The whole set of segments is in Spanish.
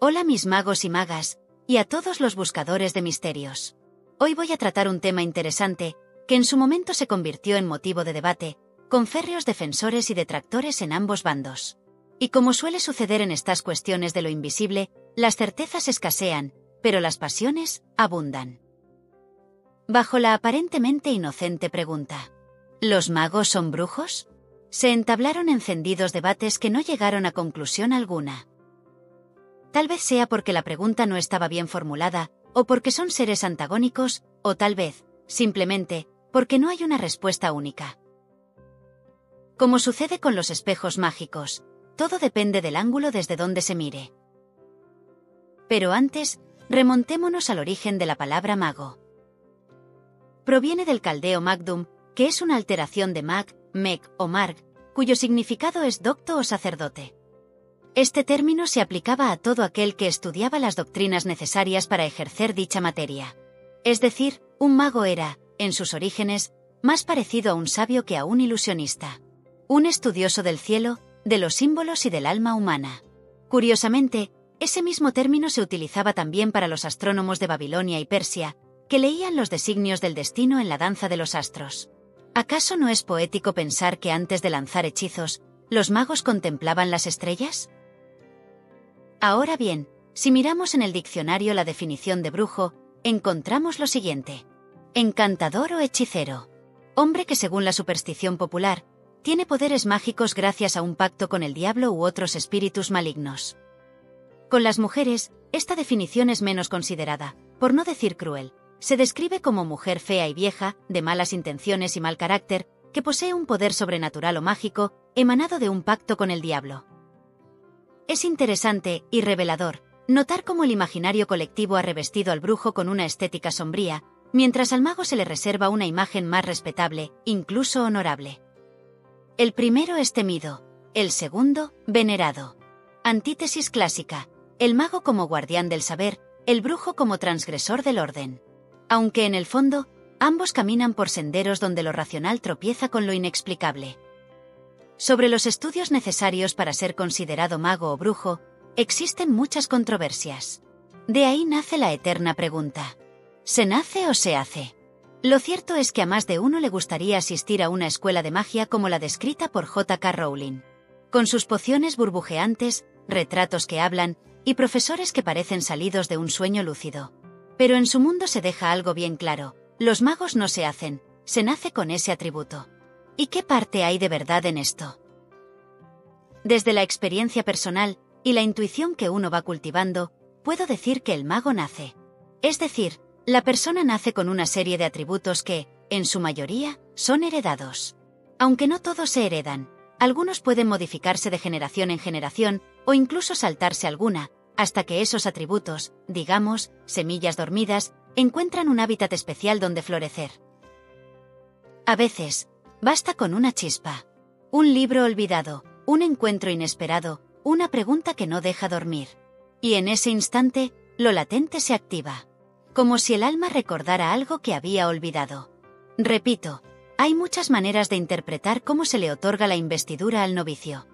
Hola mis magos y magas, y a todos los buscadores de misterios. Hoy voy a tratar un tema interesante, que en su momento se convirtió en motivo de debate, con férreos defensores y detractores en ambos bandos. Y como suele suceder en estas cuestiones de lo invisible, las certezas escasean, pero las pasiones abundan. Bajo la aparentemente inocente pregunta, ¿los magos son brujos?, se entablaron encendidos debates que no llegaron a conclusión alguna. Tal vez sea porque la pregunta no estaba bien formulada, o porque son seres antagónicos, o tal vez, simplemente, porque no hay una respuesta única. Como sucede con los espejos mágicos, todo depende del ángulo desde donde se mire. Pero antes, remontémonos al origen de la palabra mago. Proviene del caldeo magdum, que es una alteración de mag, meg o marg, cuyo significado es docto o sacerdote. Este término se aplicaba a todo aquel que estudiaba las doctrinas necesarias para ejercer dicha materia. Es decir, un mago era, en sus orígenes, más parecido a un sabio que a un ilusionista. Un estudioso del cielo, de los símbolos y del alma humana. Curiosamente, ese mismo término se utilizaba también para los astrónomos de Babilonia y Persia, que leían los designios del destino en la danza de los astros. ¿Acaso no es poético pensar que antes de lanzar hechizos, los magos contemplaban las estrellas? Ahora bien, si miramos en el diccionario la definición de brujo, encontramos lo siguiente. Encantador o hechicero. Hombre que según la superstición popular, tiene poderes mágicos gracias a un pacto con el diablo u otros espíritus malignos. Con las mujeres, esta definición es menos considerada, por no decir cruel. Se describe como mujer fea y vieja, de malas intenciones y mal carácter, que posee un poder sobrenatural o mágico, emanado de un pacto con el diablo. Es interesante, y revelador, notar cómo el imaginario colectivo ha revestido al brujo con una estética sombría, mientras al mago se le reserva una imagen más respetable, incluso honorable. El primero es temido, el segundo, venerado. Antítesis clásica, el mago como guardián del saber, el brujo como transgresor del orden. Aunque en el fondo, ambos caminan por senderos donde lo racional tropieza con lo inexplicable. Sobre los estudios necesarios para ser considerado mago o brujo, existen muchas controversias. De ahí nace la eterna pregunta: ¿se nace o se hace? Lo cierto es que a más de uno le gustaría asistir a una escuela de magia como la descrita por J.K. Rowling. Con sus pociones burbujeantes, retratos que hablan, y profesores que parecen salidos de un sueño lúcido. Pero en su mundo se deja algo bien claro: los magos no se hacen, se nace con ese atributo. ¿Y qué parte hay de verdad en esto? Desde la experiencia personal, y la intuición que uno va cultivando, puedo decir que el mago nace. Es decir, la persona nace con una serie de atributos que, en su mayoría, son heredados. Aunque no todos se heredan, algunos pueden modificarse de generación en generación, o incluso saltarse alguna, hasta que esos atributos, digamos, semillas dormidas, encuentran un hábitat especial donde florecer. A veces, basta con una chispa, un libro olvidado, un encuentro inesperado, una pregunta que no deja dormir. Y en ese instante, lo latente se activa. Como si el alma recordara algo que había olvidado. Repito, hay muchas maneras de interpretar cómo se le otorga la investidura al novicio.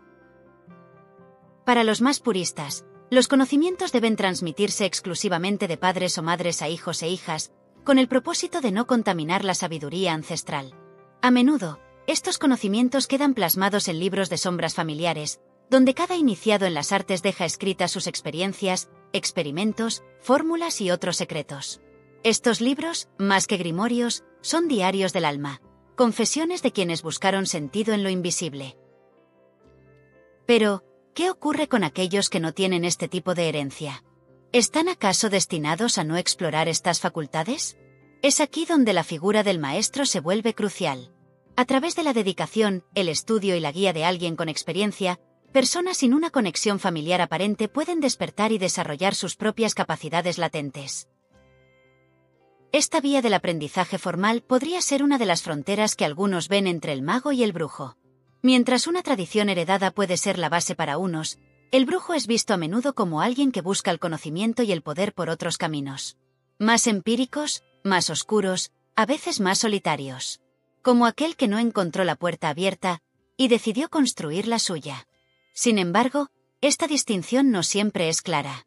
Para los más puristas, los conocimientos deben transmitirse exclusivamente de padres o madres a hijos e hijas, con el propósito de no contaminar la sabiduría ancestral. A menudo, estos conocimientos quedan plasmados en libros de sombras familiares, donde cada iniciado en las artes deja escritas sus experiencias, experimentos, fórmulas y otros secretos. Estos libros, más que grimorios, son diarios del alma, confesiones de quienes buscaron sentido en lo invisible. Pero, ¿qué ocurre con aquellos que no tienen este tipo de herencia? ¿Están acaso destinados a no explorar estas facultades? Es aquí donde la figura del maestro se vuelve crucial. A través de la dedicación, el estudio y la guía de alguien con experiencia, personas sin una conexión familiar aparente pueden despertar y desarrollar sus propias capacidades latentes. Esta vía del aprendizaje formal podría ser una de las fronteras que algunos ven entre el mago y el brujo. Mientras una tradición heredada puede ser la base para unos, el brujo es visto a menudo como alguien que busca el conocimiento y el poder por otros caminos. Más empíricos, más oscuros, a veces más solitarios. Como aquel que no encontró la puerta abierta, y decidió construir la suya. Sin embargo, esta distinción no siempre es clara.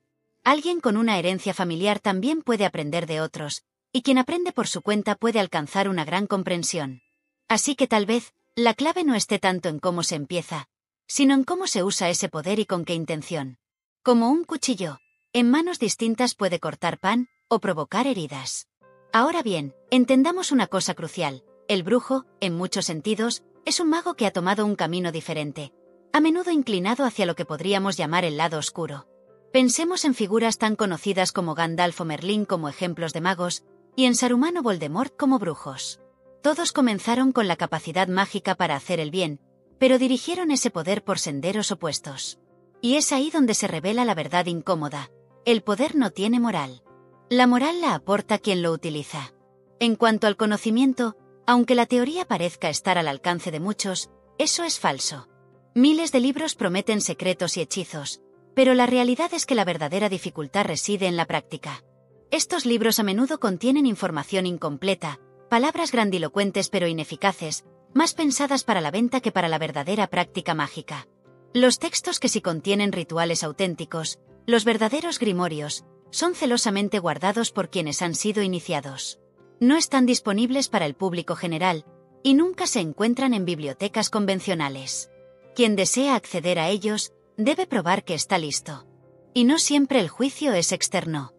Alguien con una herencia familiar también puede aprender de otros, y quien aprende por su cuenta puede alcanzar una gran comprensión. Así que tal vez, la clave no esté tanto en cómo se empieza, sino en cómo se usa ese poder y con qué intención. Como un cuchillo, en manos distintas puede cortar pan o provocar heridas. Ahora bien, entendamos una cosa crucial. El brujo, en muchos sentidos, es un mago que ha tomado un camino diferente, a menudo inclinado hacia lo que podríamos llamar el lado oscuro. Pensemos en figuras tan conocidas como Gandalf o Merlín como ejemplos de magos, y en Saruman o Voldemort como brujos. Todos comenzaron con la capacidad mágica para hacer el bien, pero dirigieron ese poder por senderos opuestos. Y es ahí donde se revela la verdad incómoda. El poder no tiene moral. La moral la aporta quien lo utiliza. En cuanto al conocimiento, aunque la teoría parezca estar al alcance de muchos, eso es falso. Miles de libros prometen secretos y hechizos, pero la realidad es que la verdadera dificultad reside en la práctica. Estos libros a menudo contienen información incompleta, palabras grandilocuentes pero ineficaces, más pensadas para la venta que para la verdadera práctica mágica. Los textos que sí contienen rituales auténticos, los verdaderos grimorios, son celosamente guardados por quienes han sido iniciados. No están disponibles para el público general, y nunca se encuentran en bibliotecas convencionales. Quien desea acceder a ellos, debe probar que está listo. Y no siempre el juicio es externo.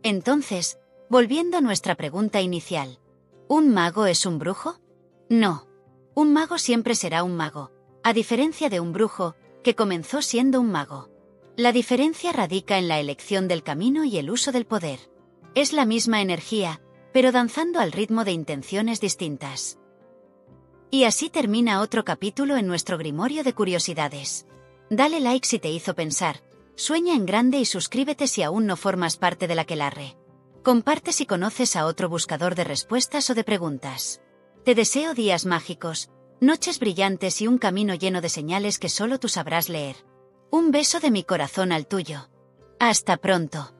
Entonces, volviendo a nuestra pregunta inicial, ¿un mago es un brujo? No. Un mago siempre será un mago, a diferencia de un brujo, que comenzó siendo un mago. La diferencia radica en la elección del camino y el uso del poder. Es la misma energía, pero danzando al ritmo de intenciones distintas. Y así termina otro capítulo en nuestro grimorio de curiosidades. Dale like si te hizo pensar, sueña en grande y suscríbete si aún no formas parte del aquelarre. Comparte si conoces a otro buscador de respuestas o de preguntas. Te deseo días mágicos, noches brillantes y un camino lleno de señales que solo tú sabrás leer. Un beso de mi corazón al tuyo. Hasta pronto.